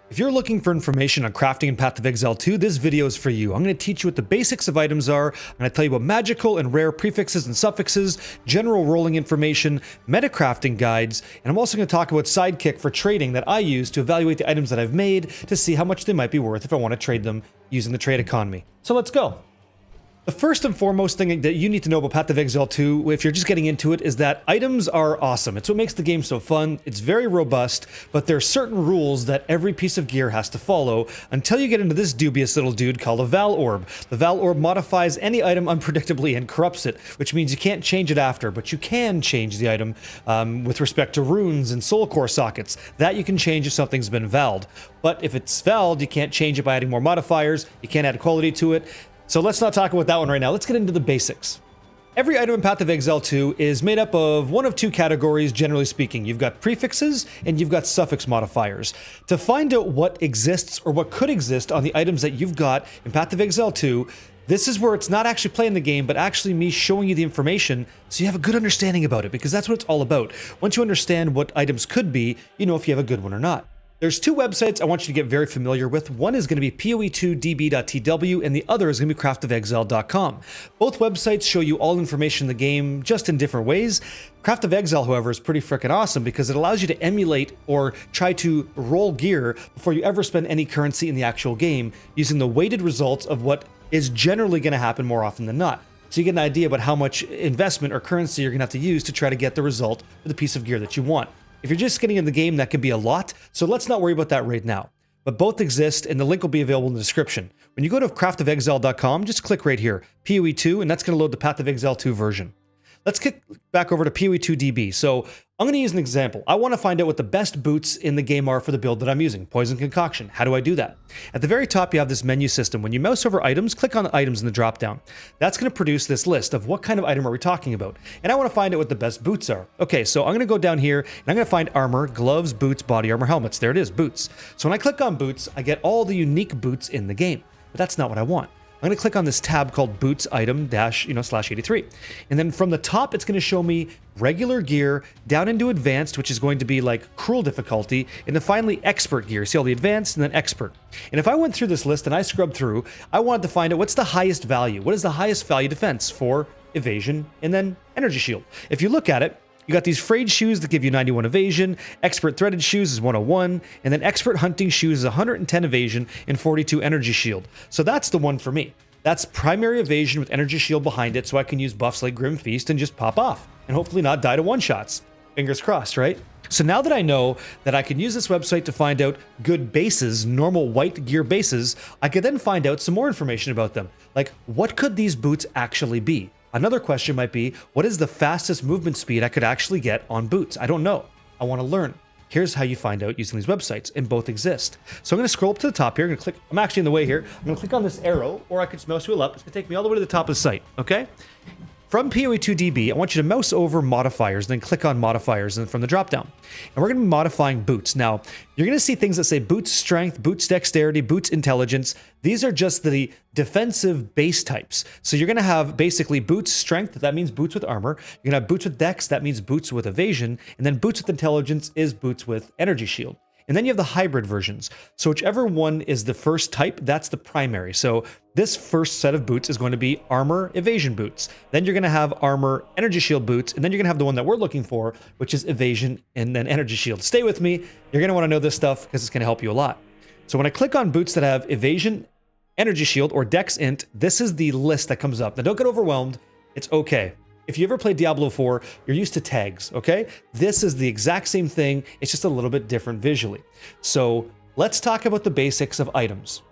If you're looking for information on crafting in Path of Exile 2, this video is for you. I'm going to teach you what the basics of items are. I'm going to tell you about magical and rare prefixes and suffixes, general rolling information, meta crafting guides, and I'm also going to talk about SIDEKICK for trading that I use to evaluate the items that I've made to see how much they might be worth if I want to trade them using the trade economy. So let's go. The first and foremost thing that you need to know about Path of Exile 2, if you're just getting into it, is that items are awesome. It's what makes the game so fun. It's very robust, but there are certain rules that every piece of gear has to follow until you get into this dubious little dude called a Val Orb. The Val Orb modifies any item unpredictably and corrupts it, which means you can't change it after, but you can change the item with respect to runes and soul core sockets. That you can change if something's been valed. But if it's valed, you can't change it by adding more modifiers, you can't add quality to it. So let's not talk about that one right now. Let's get into the basics. Every item in Path of Exile 2 is made up of one of two categories, generally speaking. You've got prefixes and you've got suffix modifiers. To find out what exists or what could exist on the items that you've got in Path of Exile 2, this is where it's not actually playing the game, but actually me showing you the information so you have a good understanding about it, because that's what it's all about. Once you understand what items could be, you know if you have a good one or not. There's two websites I want you to get very familiar with. One is going to be poe2db.tw and the other is going to be craftofexile.com. Both websites show you all information in the game, just in different ways. Craft of Exile, however, is pretty freaking awesome because it allows you to emulate or try to roll gear before you ever spend any currency in the actual game using the weighted results of what is generally going to happen more often than not. So you get an idea about how much investment or currency you're going to have to use to try to get the result for the piece of gear that you want. If you're just getting in the game, that could be a lot, so let's not worry about that right now. But both exist, and the link will be available in the description. When you go to craftofexile.com, just click right here, PoE2, and that's going to load the Path of Exile 2 version. Let's kick back over to PoE2DB. So I'm going to use an example. I want to find out what the best boots in the game are for the build that I'm using, Poison Concoction. How do I do that? At the very top, you have this menu system. When you mouse over items, click on the items in the dropdown. That's going to produce this list of what kind of item are we talking about. And I want to find out what the best boots are. Okay, so I'm going to go down here and I'm going to find armor, gloves, boots, body armor, helmets. There it is, boots. So when I click on boots, I get all the unique boots in the game. But that's not what I want. I'm going to click on this tab called boots item /83. And then from the top, it's going to show me regular gear down into advanced, which is going to be like cruel difficulty, and then finally expert gear. See all the advanced and then expert. And if I went through this list and I scrubbed through, I wanted to find out what's the highest value. What is the highest value defense for evasion and then energy shield? If you look at it, you got these frayed shoes that give you 91 evasion, expert threaded shoes is 101, and then expert hunting shoes is 110 evasion and 42 energy shield. So that's the one for me. That's primary evasion with energy shield behind it, so I can use buffs like Grim Feast and just pop off, and hopefully not die to one-shots. Fingers crossed, right? So now that I know that I can use this website to find out good bases, normal white gear bases, I could then find out some more information about them. Like, what could these boots actually be? Another question might be, what is the fastest movement speed I could actually get on boots? I don't know. I want to learn. Here's how you find out using these websites, and both exist. So I'm going to scroll up to the top here. I'm going to click, I'm actually in the way here. I'm going to click on this arrow, or I could just mouse wheel up. It's going to take me all the way to the top of the site, okay? From PoE2DB, I want you to mouse over modifiers, then click on modifiers and from the dropdown. And we're going to be modifying boots. Now, you're going to see things that say boots strength, boots dexterity, boots intelligence. These are just the defensive base types. So you're going to have basically boots strength, that means boots with armor. You're going to have boots with dex, that means boots with evasion. And then boots with intelligence is boots with energy shield. And then you have the hybrid versions. So whichever one is the first type, that's the primary. So this first set of boots is going to be armor evasion boots. Then you're going to have armor energy shield boots. And then you're going to have the one that we're looking for, which is evasion and then energy shield. Stay with me. You're going to want to know this stuff because it's going to help you a lot. So when I click on boots that have evasion, energy shield, or dex int, this is the list that comes up. Now don't get overwhelmed. It's okay. If you ever played Diablo 4, you're used to tags, okay? This is the exact same thing, it's just a little bit different visually. So let's talk about the basics of items.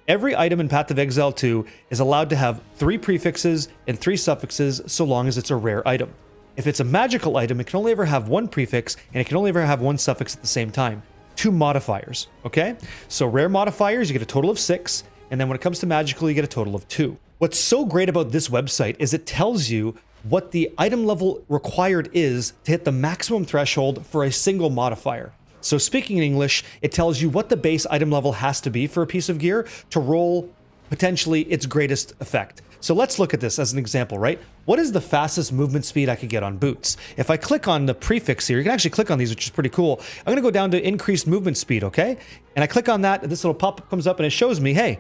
Every item in Path of Exile 2 is allowed to have 3 prefixes and 3 suffixes so long as it's a rare item. If it's a magical item, it can only ever have 1 prefix and it can only ever have 1 suffix at the same time. 2 modifiers, okay? So rare modifiers, you get a total of 6, and then when it comes to magical, you get a total of 2. What's so great about this website is it tells you what the item level required is to hit the maximum threshold for a single modifier. So speaking in English, it tells you what the base item level has to be for a piece of gear to roll potentially its greatest effect. So let's look at this as an example, right? What is the fastest movement speed I could get on boots? If I click on the prefix here, you can actually click on these, which is pretty cool. I'm gonna go down to increased movement speed, okay? And I click on that, and this little pop-up comes up and it shows me, hey,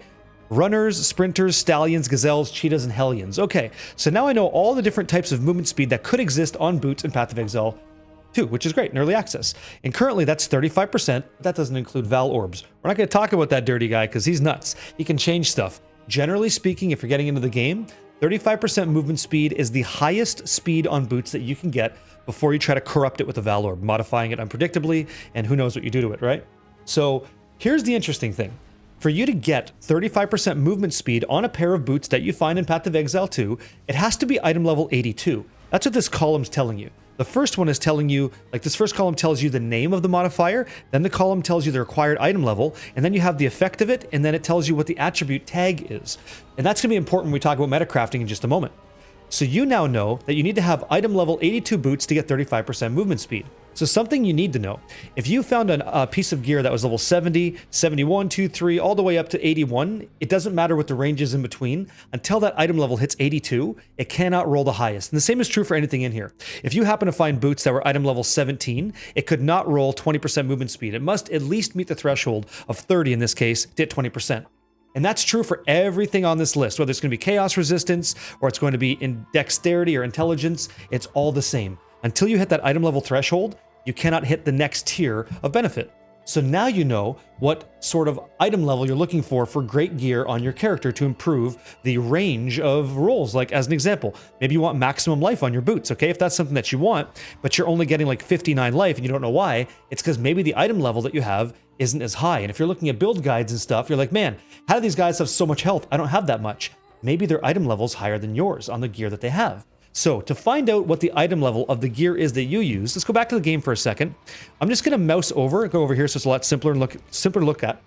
runners, sprinters, stallions, gazelles, cheetahs, and hellions. Okay, so now I know all the different types of movement speed that could exist on boots in Path of Exile 2, which is great in early access. And currently that's 35%. That doesn't include Val Orbs. We're not going to talk about that dirty guy because he's nuts. He can change stuff. Generally speaking, if you're getting into the game, 35% movement speed is the highest speed on boots that you can get before you try to corrupt it with a Val Orb, modifying it unpredictably, and who knows what you do to it, right? So here's the interesting thing. For you to get 35% movement speed on a pair of boots that you find in Path of Exile 2, it has to be item level 82. That's what this column's telling you. The first one is telling you, like this first column tells you the name of the modifier, then the column tells you the required item level, and then you have the effect of it, and then it tells you what the attribute tag is. And that's going to be important when we talk about metacrafting in just a moment. So you now know that you need to have item level 82 boots to get 35% movement speed. So something you need to know, if you found a piece of gear that was level 70, 71, 2, 3, all the way up to 81, it doesn't matter what the range is in between. Until that item level hits 82, it cannot roll the highest. And the same is true for anything in here. If you happen to find boots that were item level 17, it could not roll 20% movement speed. It must at least meet the threshold of 30 in this case to hit 20%. And that's true for everything on this list, whether it's going to be chaos resistance or it's going to be in dexterity or intelligence, it's all the same. Until you hit that item level threshold, you cannot hit the next tier of benefit. So now you know what sort of item level you're looking for great gear on your character to improve the range of rolls. Like as an example, maybe you want maximum life on your boots, okay? If that's something that you want, but you're only getting like 59 life and you don't know why, it's because maybe the item level that you have isn't as high. And if you're looking at build guides and stuff, you're like, man, how do these guys have so much health? I don't have that much. Maybe their item level is higher than yours on the gear that they have. So to find out what the item level of the gear is that you use, let's go back to the game for a second. I'm just going to mouse over, go over here so it's a lot simpler to look at.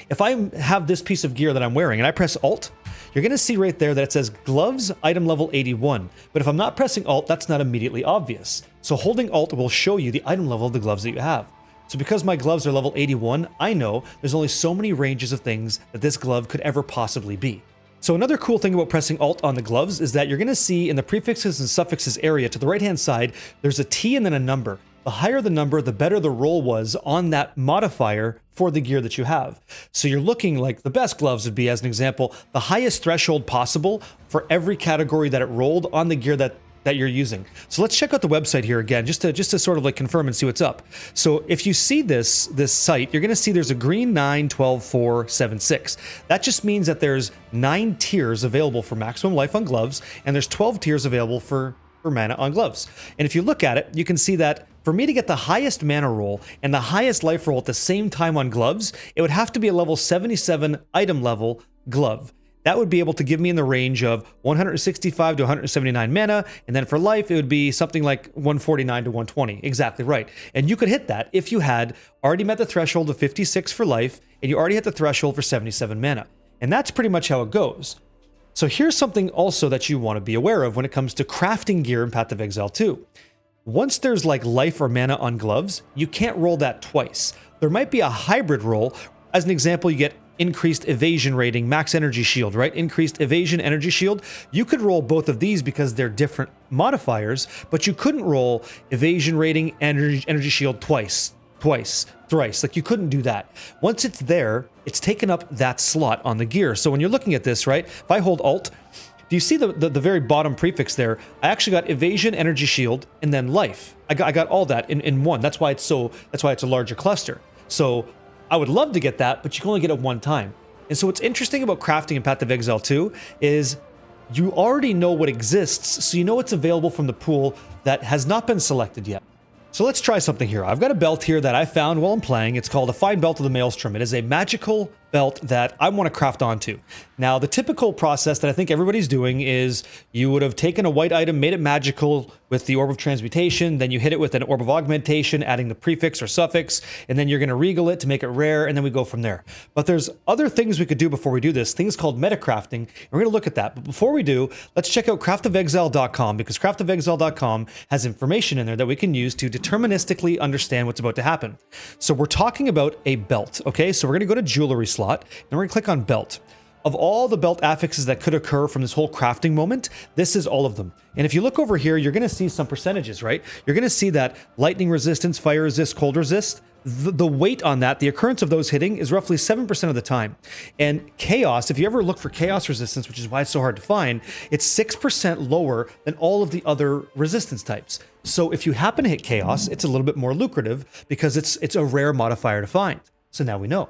If I have this piece of gear that I'm wearing and I press Alt, you're going to see right there that it says gloves item level 81. But if I'm not pressing Alt, that's not immediately obvious. So holding Alt will show you the item level of the gloves that you have. So because my gloves are level 81, I know there's only so many ranges of things that this glove could ever possibly be. So another cool thing about pressing Alt on the gloves is that you're going to see in the prefixes and suffixes area to the right-hand side, there's a T and then a number. The higher the number, the better the roll was on that modifier for the gear that you have. So you're looking like the best gloves would be, as an example, the highest threshold possible for every category that it rolled on the gear that you're using. So let's check out the website here again, just to sort of like confirm and see what's up. So if you see this site, you're going to see there's a green 9, 12, 4, 7, 6. That just means that there's 9 tiers available for maximum life on gloves, and there's 12 tiers available for mana on gloves. And if you look at it, you can see that for me to get the highest mana roll and the highest life roll at the same time on gloves, it would have to be a level 77 item level glove. That would be able to give me in the range of 165 to 179 mana, and then for life, it would be something like 149 to 120. Exactly right. And you could hit that if you had already met the threshold of 56 for life, and you already hit the threshold for 77 mana. And that's pretty much how it goes. So here's something also that you want to be aware of when it comes to crafting gear in Path of Exile 2. Once there's like life or mana on gloves, you can't roll that twice. There might be a hybrid roll. As an example, you get increased evasion rating, max energy shield, right? Increased evasion energy shield. You could roll both of these because they're different modifiers, but you couldn't roll evasion rating, energy shield twice, thrice. Like you couldn't do that. Once it's there, it's taken up that slot on the gear. So when you're looking at this, right? If I hold Alt, do you see the very bottom prefix there? I actually got evasion, energy shield, and then life. I got all that in one. That's why it's a larger cluster. So I would love to get that, but you can only get it one time. And so what's interesting about crafting in Path of Exile 2 is you already know what exists, so you know what's available from the pool that has not been selected yet. So let's try something here. I've got a belt here that I found while I'm playing. It's called a Fine Belt of the Maelstrom. It is a magical belt that I want to craft onto. Now, the typical process that I think everybody's doing is you would have taken a white item, made it magical with the Orb of Transmutation, then you hit it with an Orb of Augmentation, adding the prefix or suffix, and then you're going to regal it to make it rare, and then we go from there. But there's other things we could do before we do this, things called metacrafting, and we're going to look at that. But before we do, let's check out craftofexile.com, because craftofexile.com has information in there that we can use to deterministically understand what's about to happen. So we're talking about a belt, okay? So we're going to go to jewelry slot, and we're going to click on belt. Of all the belt affixes that could occur from this whole crafting moment, this is all of them. And if you look over here, you're going to see some percentages, right? You're going to see that lightning resistance, fire resist, cold resist, the weight on that, the occurrence of those hitting is roughly 7% of the time. And chaos, if you ever look for chaos resistance, which is why it's so hard to find, it's 6% lower than all of the other resistance types. So if you happen to hit chaos, it's a little bit more lucrative because it's a rare modifier to find. So now we know.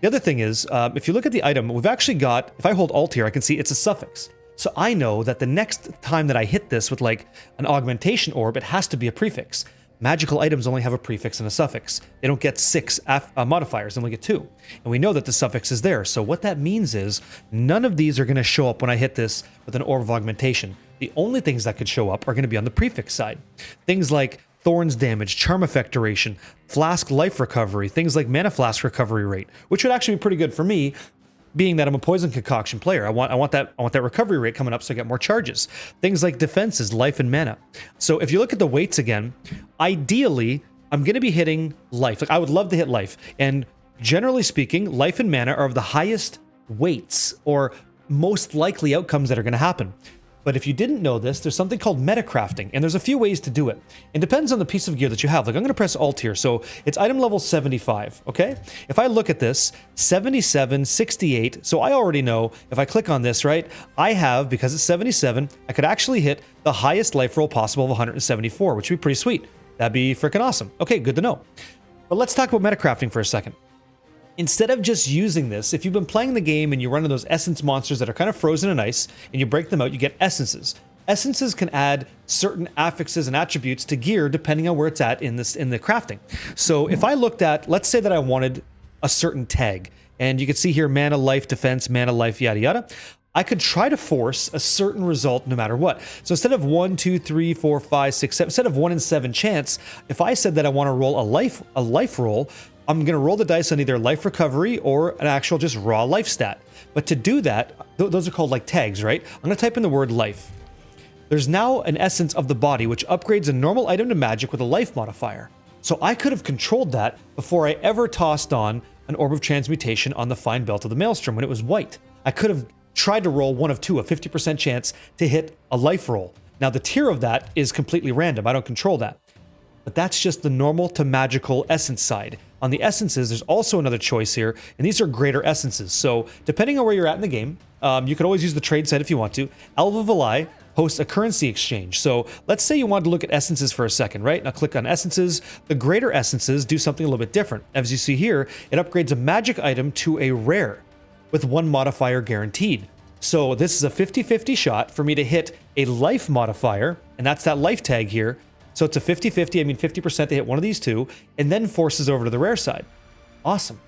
The other thing is, if you look at the item, we've actually got, if I hold Alt here, I can see it's a suffix. So I know that the next time that I hit this with like an augmentation orb, it has to be a prefix. Magical items only have a prefix and a suffix. They don't get 6 modifiers, they only get 2. And we know that the suffix is there. So what that means is none of these are going to show up when I hit this with an orb of augmentation. The only things that could show up are going to be on the prefix side. Things like Thorns damage, charm effect duration, flask life recovery, things like mana flask recovery rate, which would actually be pretty good for me, being that I'm a poison concoction player. I want that recovery rate coming up so I get more charges. Things like defenses, life and mana. So if you look at the weights again, ideally I'm going to be hitting life. Like I would love to hit life, and generally speaking, life and mana are of the highest weights or most likely outcomes that are going to happen. But if you didn't know this, there's something called metacrafting, and there's a few ways to do it. It depends on the piece of gear that you have. Like I'm going to press Alt here, so it's item level 75, okay? If I look at this, 77, 68, so I already know if I click on this, right, I have, because it's 77, I could actually hit the highest life roll possible of 174, which would be pretty sweet. That'd be freaking awesome. Okay, good to know. But let's talk about metacrafting for a second. Instead of just using this, if you've been playing the game and you run into those essence monsters that are kind of frozen in ice and you break them out, you get essences. Essences can add certain affixes and attributes to gear depending on where it's at in the crafting. So if I looked at, let's say that I wanted a certain tag, and you can see here mana, life, defense, mana, life, yada yada. I could try to force a certain result no matter what. So instead of 1, 2, 3, 4, 5, 6, 7, instead of 1 in 7 chance, if I said that I want to roll a life roll, I'm going to roll the dice on either life recovery or an actual just raw life stat. But to do that, those are called like tags, right? I'm going to type in the word life. There's now an essence of the body which upgrades a normal item to magic with a life modifier. So I could have controlled that before I ever tossed on an orb of transmutation on the fine belt of the maelstrom when it was white. I could have tried to roll one of two, a 50% chance to hit a life roll. Now the tier of that is completely random. I don't control that. But that's just the normal to magical essence side. On the essences, there's also another choice here, and these are greater essences. So depending on where you're at in the game, you could always use the trade site if you want to. Alva Valai hosts a currency exchange. So let's say you wanted to look at essences for a second, right? Now click on essences. The greater essences do something a little bit different. As you see here, it upgrades a magic item to a rare with 1 modifier guaranteed. So this is a 50-50 shot for me to hit a life modifier, and that's that life tag here. So it's a 50-50, I mean 50% to hit one of these two, and then forces over to the rare side. Awesome.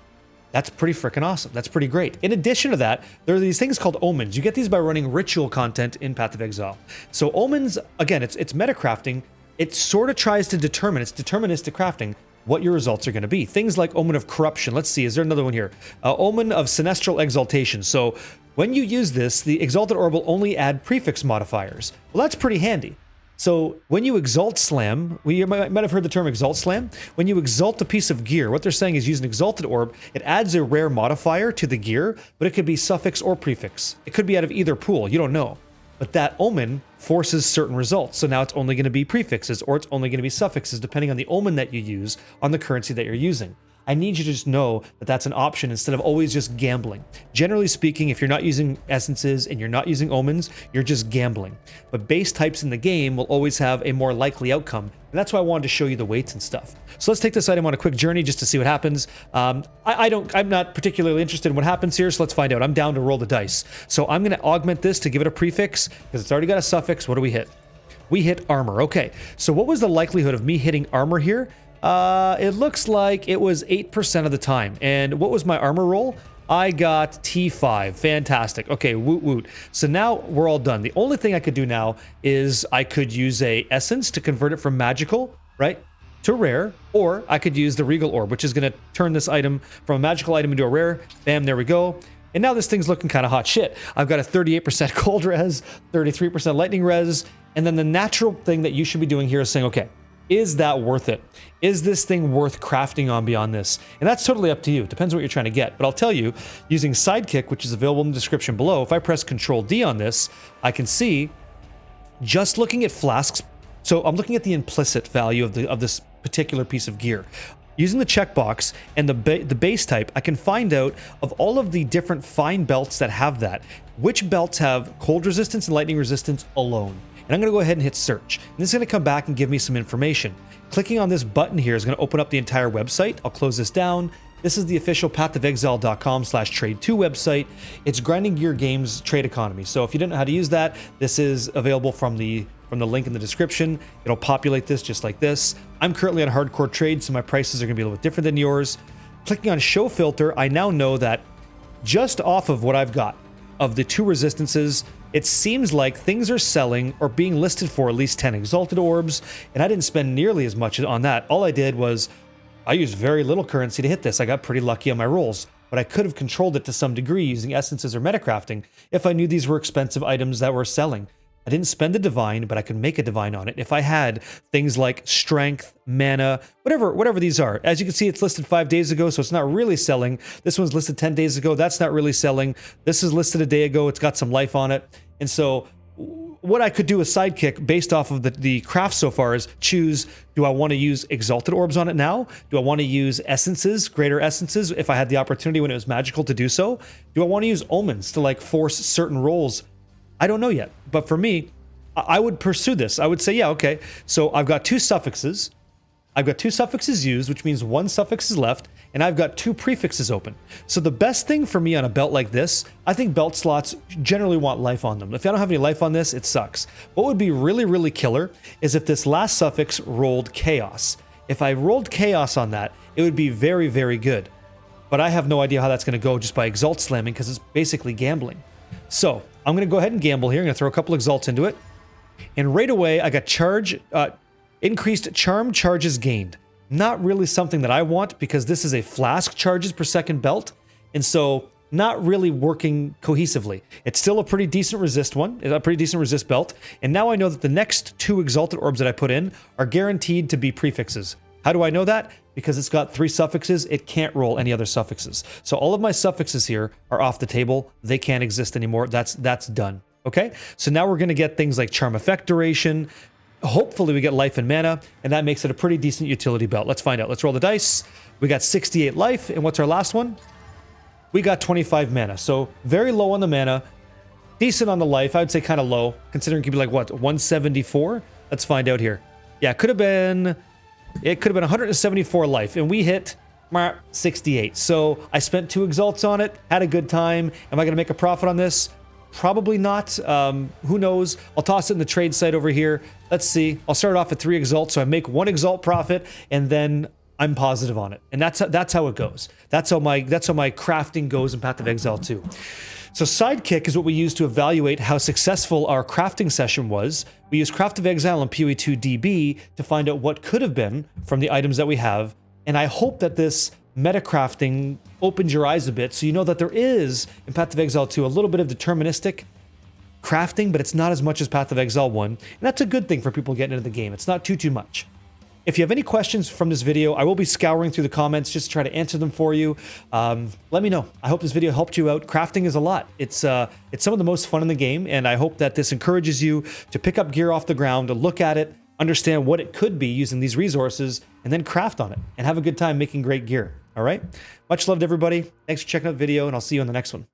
That's pretty freaking awesome. That's pretty great. In addition to that, there are these things called omens. You get these by running ritual content in Path of Exile. So omens, again, it's metacrafting. It sort of tries to determine, it's deterministic crafting, what your results are going to be. Things like Omen of Corruption. Let's see, is there another one here? Omen of Sinestral Exaltation. So when you use this, the Exalted Orb will only add prefix modifiers. Well, that's pretty handy. So when you exalt slam, you might have heard the term exalt slam. When you exalt a piece of gear, what they're saying is use an exalted orb. It adds a rare modifier to the gear, but it could be suffix or prefix. It could be out of either pool, you don't know. But that omen forces certain results. So now it's only going to be prefixes or it's only going to be suffixes depending on the omen that you use on the currency that you're using. I need you to just know that that's an option instead of always just gambling. Generally speaking, if you're not using essences and you're not using omens, you're just gambling. But base types in the game will always have a more likely outcome. And that's why I wanted to show you the weights and stuff. So let's take this item on a quick journey just to see what happens. I'm not particularly interested in what happens here, so let's find out. I'm down to roll the dice. So I'm going to augment this to give it a prefix because it's already got a suffix. What do we hit? We hit armor. Okay, so what was the likelihood of me hitting armor here? It looks like it was 8% of the time. And what was my armor roll? I got T5. Fantastic. Okay, woot woot. So now we're all done. The only thing I could do now is I could use a essence to convert it from magical, right, to rare, or I could use the Regal Orb, which is going to turn this item from a magical item into a rare. Bam, there we go. And now this thing's looking kind of hot shit. I've got a 38% cold res, 33% lightning res, and then the natural thing that you should be doing here is saying, okay, Is that worth it? Is this thing worth crafting on beyond this? And that's totally up to you. It depends what you're trying to get. But I'll tell you, using SIDEKICK, which is available in the description below, if I press Control D on this, I can see, just looking at flasks, so I'm looking at the implicit value of this particular piece of gear. Using the checkbox and the base type, I can find out of all of the different fine belts that have that, which belts have cold resistance and lightning resistance alone. And I'm going to go ahead and hit search. And this is going to come back and give me some information. Clicking on this button here is going to open up the entire website. I'll close this down. This is the official pathofexile.com/trade2 website. It's Grinding Gear Games trade economy. So if you didn't know how to use that, this is available from the link in the description. It'll populate this just like this. I'm currently on hardcore trade, so my prices are going to be a little bit different than yours. Clicking on show filter, I now know that just off of what I've got of the 2 resistances, it seems like things are selling or being listed for at least 10 exalted orbs, and I didn't spend nearly as much on that. All I did was I used very little currency to hit this. I got pretty lucky on my rolls, but I could have controlled it to some degree using essences or metacrafting if I knew these were expensive items that were selling. I didn't spend a divine, but I could make a divine on it if I had things like strength, mana, whatever these are. As you can see, it's listed 5 days ago, so it's not really selling. This one's listed 10 days ago. That's not really selling. This is listed a day ago. It's got some life on it. And so what I could do with SIDEKICK based off of the craft so far is choose, do I want to use exalted orbs on it now? Do I want to use essences, greater essences, if I had the opportunity when it was magical to do so? Do I want to use omens to like force certain rolls? I don't know yet, but for me, I would pursue this. I would say, yeah, okay, so I've got 2 suffixes. I've got 2 suffixes used, which means 1 suffix is left, and I've got 2 prefixes open. So the best thing for me on a belt like this, I think belt slots generally want life on them. If I don't have any life on this, it sucks. What would be really, really killer is if this last suffix rolled chaos. If I rolled chaos on that, it would be very, very good. But I have no idea how that's going to go just by exalt slamming, because it's basically gambling. So I'm going to go ahead and gamble here. I'm going to throw a couple exalts into it. And right away, I got increased charm charges gained. Not really something that I want, because this is a flask charges per second belt. And so not really working cohesively. It's still a pretty decent resist one, a pretty decent resist belt. And now I know that the next 2 exalted orbs that I put in are guaranteed to be prefixes. How do I know that? Because it's got 3 suffixes, it can't roll any other suffixes. So all of my suffixes here are off the table. They can't exist anymore. That's done. Okay? So now we're going to get things like charm effect duration. Hopefully we get life and mana, and that makes it a pretty decent utility belt. Let's find out. Let's roll the dice. We got 68 life, and what's our last one? We got 25 mana. So very low on the mana, decent on the life. I would say kind of low, considering it could be like, what, 174? Let's find out here. Yeah, it could have been 174 life, and we hit 68. So I spent 2 exalts on it, had a good time. Am I going to make a profit on this? Probably not. Who knows? I'll toss it in the trade site over here. Let's see. I'll start off at 3 exalts, so I make 1 exalt profit, and then I'm positive on it. And that's how it goes. That's how my crafting goes in Path of Exile 2. So SIDEKICK is what we use to evaluate how successful our crafting session was. We use Craft of Exile and PoE2 DB to find out what could have been from the items that we have. And I hope that this metacrafting opens your eyes a bit, so you know that there is, in Path of Exile 2, a little bit of deterministic crafting, but it's not as much as Path of Exile 1. And that's a good thing for people getting into the game. It's not too much. If you have any questions from this video, I will be scouring through the comments just to try to answer them for you. Let me know. I hope this video helped you out. Crafting is a lot. It's some of the most fun in the game, and I hope that this encourages you to pick up gear off the ground, to look at it, understand what it could be using these resources, and then craft on it, and have a good time making great gear. All right? Much love to everybody. Thanks for checking out the video, and I'll see you in the next one.